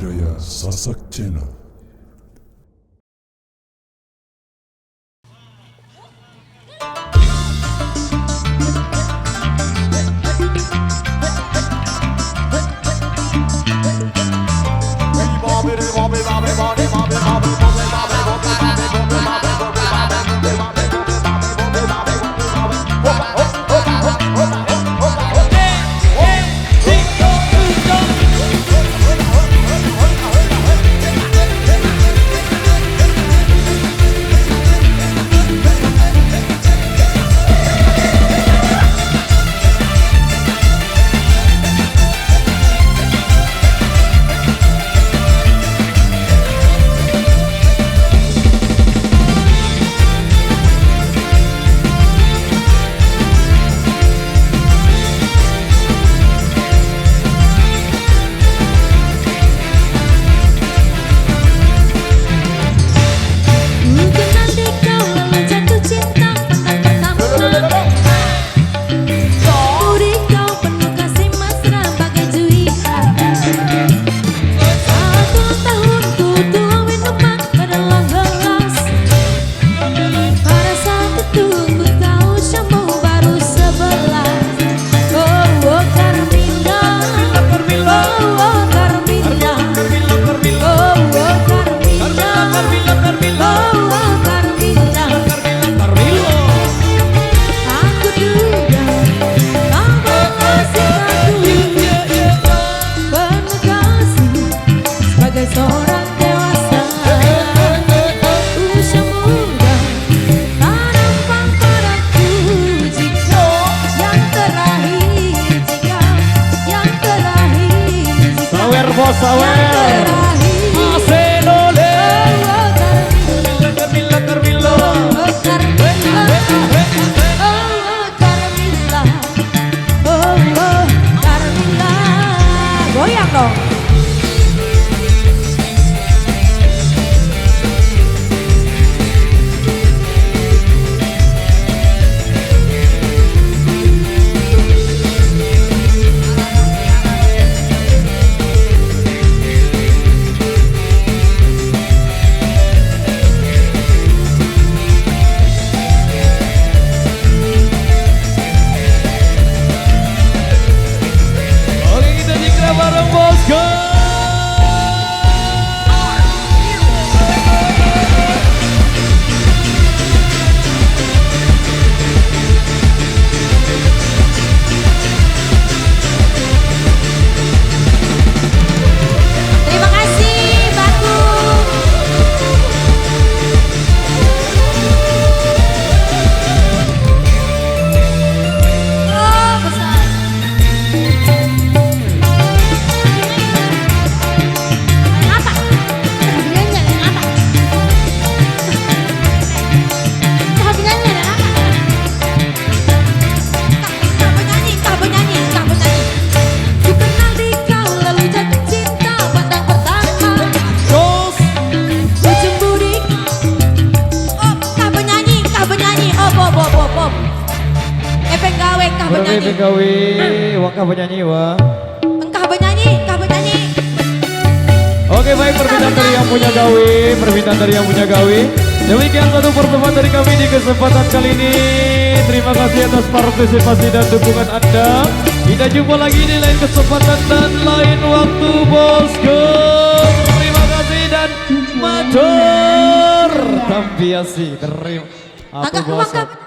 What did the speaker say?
budaya Sasak Channel. Goyang dong. Penyanyi, wakah penyanyi wah. Engkah penyanyi. Oke baik, permintaan dari yang punya gawe, demikian satu pertemuan dari kami di kesempatan kali ini. Terima kasih atas partisipasi dan dukungan Anda. Kita jumpa lagi di lain kesempatan dan lain waktu, bosku. Terima kasih dan matur. Tampiasi terima. Agak